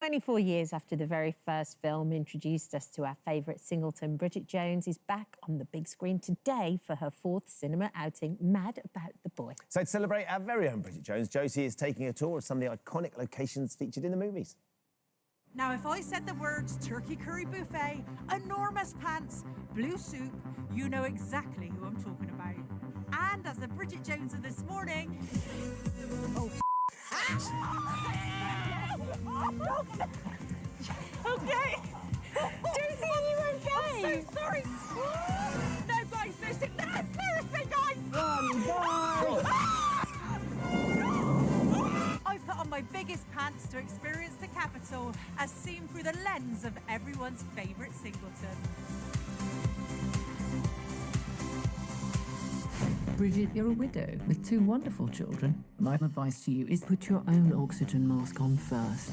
24 years after the very first film introduced us to our favourite singleton, Bridget Jones is back on the big screen today for her fourth cinema outing, Mad About the Boy. So to celebrate our very own Bridget Jones, Josie is taking a tour of some of the iconic locations featured in the movies. Now, if I said the words turkey curry buffet, enormous pants, blue soup, you know exactly who I'm talking about. And as the Bridget Jones of this morning... Oh, okay. Josie, are you okay? I'm so sorry. No, guys, listen. No, seriously, guys. I put on my biggest pants to experience the capital as seen through the lens of everyone's favourite singleton. Bridget, you're a widow with two wonderful children. My advice to you is put your own oxygen mask on first.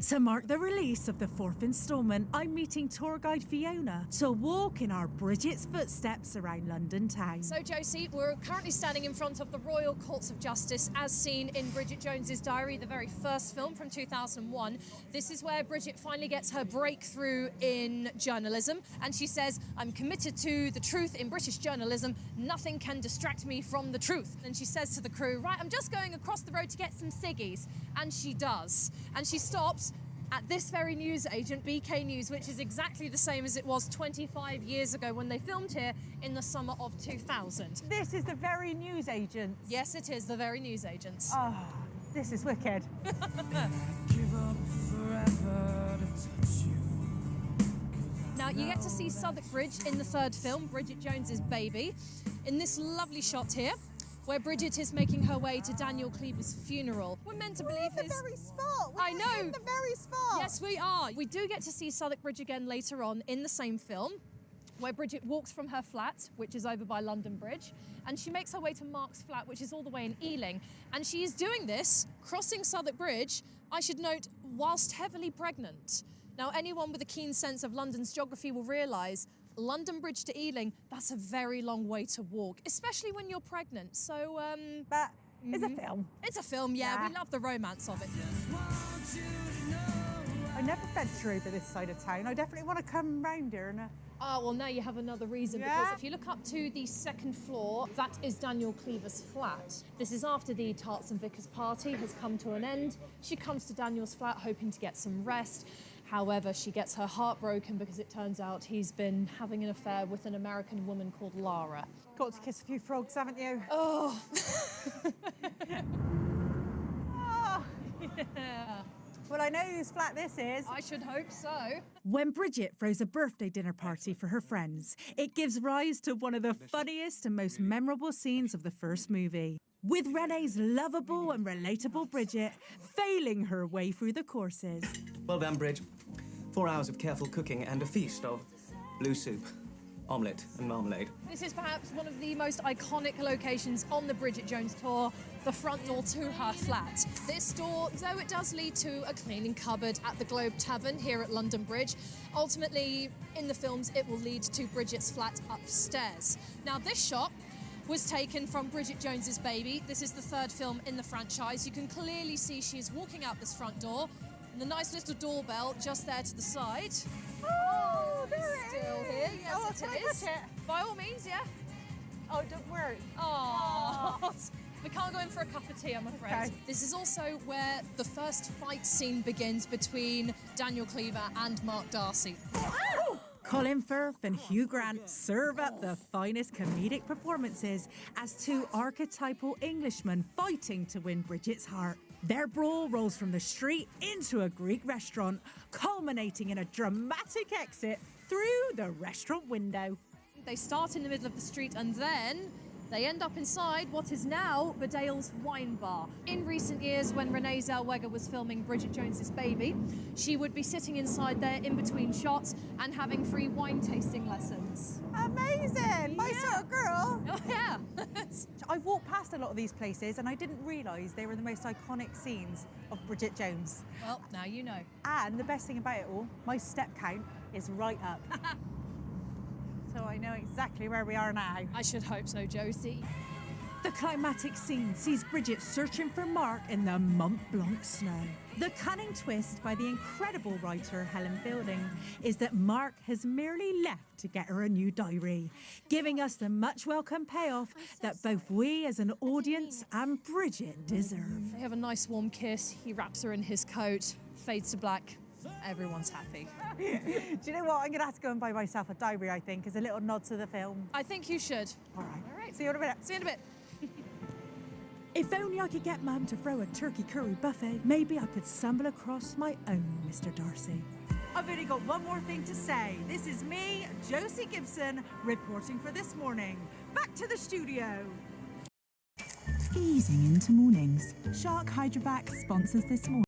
To mark the release of the fourth instalment, I'm meeting tour guide Fiona to walk in our Bridget's footsteps around London town. So, Josie, we're currently standing in front of the Royal Courts of Justice, as seen in Bridget Jones's Diary, the very first film from 2001. This is where Bridget finally gets her breakthrough in journalism, and she says, "I'm committed to the truth in British journalism. Nothing can distract me from the truth." And she says to the crew, "Right, I'm just going across the road to get some ciggies." And she does. And she stops at this very newsagent, BK News, which is exactly the same as it was 25 years ago when they filmed here in the summer of 2000. This is the very newsagent. Yes, it is the very newsagents. Oh, this is wicked. Now, you get to see Southwark Bridge in the third film, Bridget Jones's Baby, in this lovely shot here, where Bridget is making her way to Daniel Cleaver's funeral. We're meant to believe We're in the very spot. We're I know. in the very spot. Yes, we are. We do get to see Southwark Bridge again later on in the same film, where Bridget walks from her flat, which is over by London Bridge, and she makes her way to Mark's flat, which is all the way in Ealing. And she is doing this, crossing Southwark Bridge, I should note, whilst heavily pregnant. Now, anyone with a keen sense of London's geography will realise London Bridge to Ealing, that's a very long way to walk, especially when you're pregnant. So, But it's a film. It's a film, yeah. We love the romance of it. I never venture over this side of town. I definitely want to come round here. Oh, well, now you have another reason, because if you look up to the second floor, that is Daniel Cleaver's flat. This is after the Tarts and Vickers party has come to an end. She comes to Daniel's flat hoping to get some rest. However, she gets her heart broken because it turns out he's been having an affair with an American woman called Lara. Got to kiss a few frogs, haven't you? Oh. Oh. Yeah. Well, I know whose flat this is. I should hope so. When Bridget throws a birthday dinner party for her friends, it gives rise to one of the funniest and most memorable scenes of the first movie. With Renee's lovable and relatable Bridget failing her way through the courses. Well done, Bridge. 4 hours of careful cooking and a feast of blue soup, omelette and marmalade. This is perhaps one of the most iconic locations on the Bridget Jones tour, the front door to her flat. This door, though it does lead to a cleaning cupboard at the Globe Tavern here at London Bridge, ultimately, in the films, it will lead to Bridget's flat upstairs. Now, this shot was taken from Bridget Jones's Baby. This is the third film in the franchise. You can clearly see she is walking out this front door, and the nice little doorbell just there to the side. Oh, there it Still is. here, yes, Oh, it can I is. touch it? By all means, yeah. Oh, don't worry. Oh. We can't go in for a cup of tea, I'm afraid. Okay. This is also where the first fight scene begins between Daniel Cleaver and Mark Darcy. Oh! Colin Firth and Hugh Grant serve up the finest comedic performances as two archetypal Englishmen fighting to win Bridget's heart. Their brawl rolls from the street into a Greek restaurant, culminating in a dramatic exit through the restaurant window. They start in the middle of the street and then they end up inside what is now Bedale's Wine Bar. In recent years, when Renee Zellweger was filming Bridget Jones's Baby, she would be sitting inside there in between shots and having free wine tasting lessons. Amazing! My sort of girl. Oh, yeah. I've walked past a lot of these places and I didn't realise they were the most iconic scenes of Bridget Jones. Well, now you know. And the best thing about it all, my step count is right up. So I know exactly where we are now. I should hope so, Josie. The climactic scene sees Bridget searching for Mark in the Mont Blanc snow. The cunning twist by the incredible writer Helen Fielding is that Mark has merely left to get her a new diary, giving us the much welcome payoff that both we as an audience and Bridget deserve. They have a nice warm kiss. He wraps her in his coat, fades to black. Everyone's happy. Do you know what? I'm going to have to go and buy myself a diary, I think, as a little nod to the film. I think you should. All right. All right. See you in a minute. See you in a bit. If only I could get Mum to throw a turkey curry buffet, maybe I could stumble across my own Mr. Darcy. I've only got one more thing to say. This is me, Josie Gibson, reporting for This Morning. Back to the studio. Easing into mornings. Shark Hydrovac sponsors This Morning.